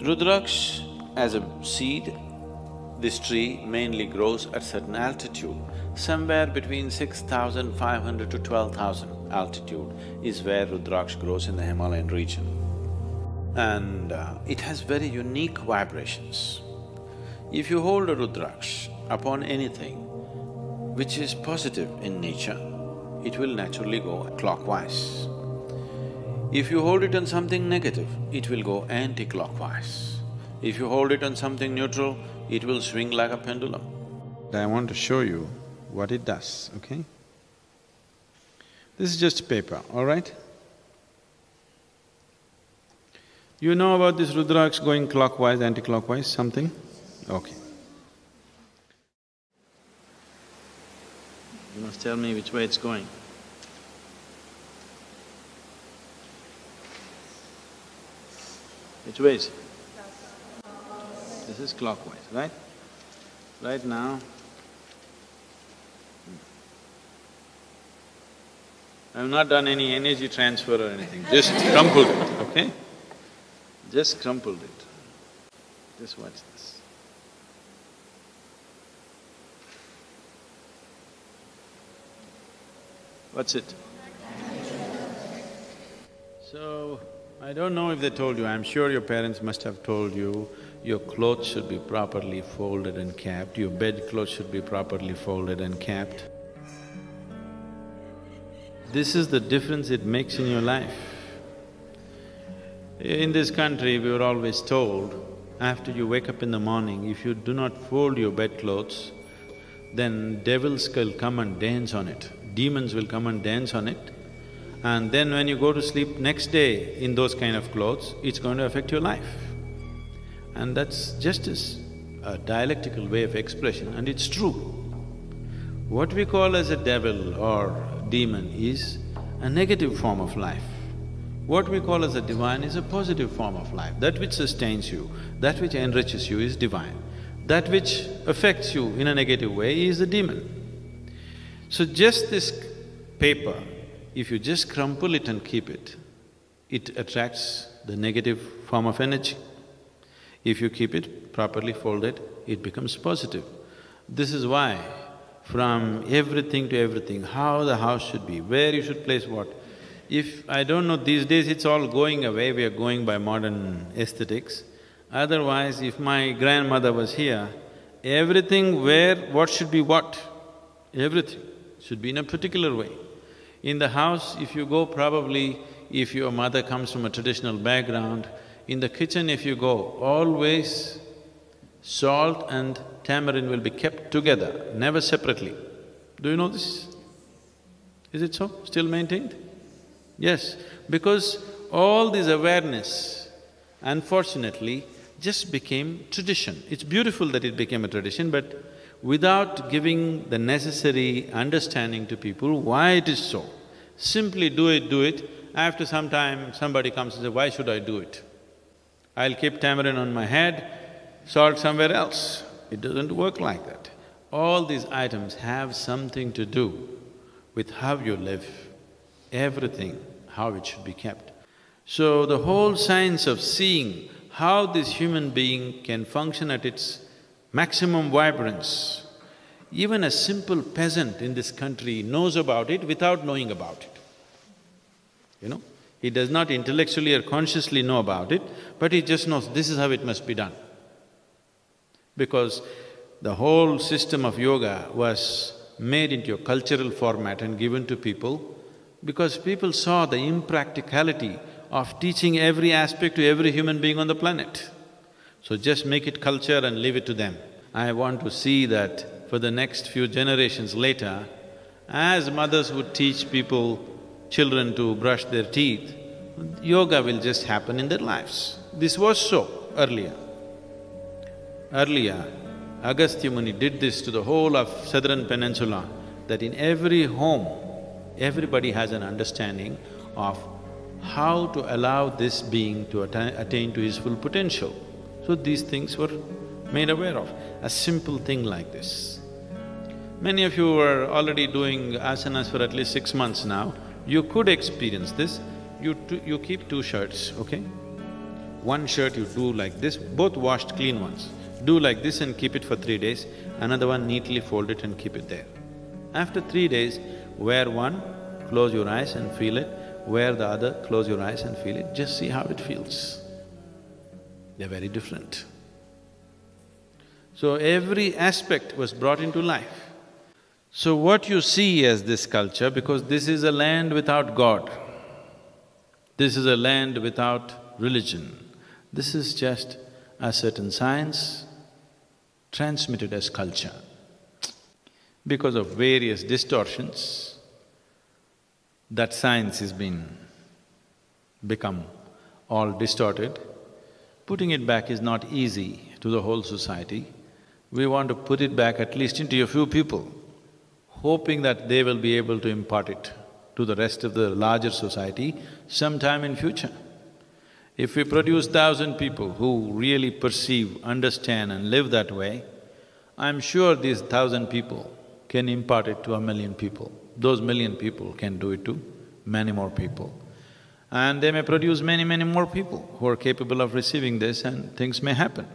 Rudraksh as a seed, this tree mainly grows at certain altitude. Somewhere between 6,500 to 12,000 altitude is where Rudraksh grows in the Himalayan region. And it has very unique vibrations. If you hold a Rudraksh upon anything which is positive in nature, it will naturally go clockwise. If you hold it on something negative, it will go anti-clockwise. If you hold it on something neutral, it will swing like a pendulum. I want to show you what it does, okay? This is just paper, all right? You know about this Rudraksh going clockwise, anti-clockwise, something? Okay. You must tell me which way it's going. Which way is it? This is clockwise, right? Right now, I have not done any energy transfer or anything, just crumpled it, okay? Just crumpled it. Just watch this. What's it? So, I don't know if they told you, I'm sure your parents must have told you, your clothes should be properly folded and kept, your bedclothes should be properly folded and kept. This is the difference it makes in your life. In this country, we were always told, after you wake up in the morning, if you do not fold your bedclothes, then devils will come and dance on it, demons will come and dance on it. And then when you go to sleep next day in those kind of clothes, it's going to affect your life. And that's just a dialectical way of expression, and it's true. What we call as a devil or demon is a negative form of life. What we call as a divine is a positive form of life. That which sustains you, that which enriches you is divine. That which affects you in a negative way is a demon. So just this paper, if you just crumple it and keep it, it attracts the negative form of energy. If you keep it properly folded, it becomes positive. This is why from everything to everything, how the house should be, where you should place what. If… I don't know, these days it's all going away, we are going by modern aesthetics. Otherwise, if my grandmother was here, everything where what should be what, everything should be in a particular way. In the house, if you go probably, if your mother comes from a traditional background, in the kitchen if you go, always salt and tamarind will be kept together, never separately. Do you know this? Is it so? Still maintained? Yes, because all this awareness, unfortunately, just became tradition. It's beautiful that it became a tradition, but without giving the necessary understanding to people why it is so. Simply do it, after some time somebody comes and says, why should I do it? I'll keep tamarind on my head, salt somewhere else. It doesn't work like that. All these items have something to do with how you live, everything, how it should be kept. So the whole science of seeing how this human being can function at its maximum vibrance, even a simple peasant in this country knows about it without knowing about it. You know, he does not intellectually or consciously know about it, but he just knows this is how it must be done. Because the whole system of yoga was made into a cultural format and given to people because people saw the impracticality of teaching every aspect to every human being on the planet. So just make it culture and leave it to them. I want to see that for the next few generations later, as mothers would teach people, children to brush their teeth, yoga will just happen in their lives. This was so earlier. Earlier, Agastya Muni did this to the whole of southern peninsula, that in every home, everybody has an understanding of how to allow this being to attain to his full potential. So these things were made aware of, a simple thing like this. Many of you are already doing asanas for at least 6 months now, you could experience this. You keep 2 shirts, okay? One shirt you do like this, both washed clean ones. Do like this and keep it for 3 days, another one neatly fold it and keep it there. After 3 days, wear one, close your eyes and feel it, wear the other, close your eyes and feel it, just see how it feels. They're very different. So every aspect was brought into life. So what you see as this culture, because this is a land without God, this is a land without religion, this is just a certain science transmitted as culture. Because of various distortions, that science has become all distorted. Putting it back is not easy to the whole society. We want to put it back at least into a few people, hoping that they will be able to impart it to the rest of the larger society sometime in future. If we produce 1,000 people who really perceive, understand and live that way, I'm sure these 1,000 people can impart it to 1,000,000 people. Those 1,000,000 people can do it to many more people. And they may produce many, many more people who are capable of receiving this and things may happen.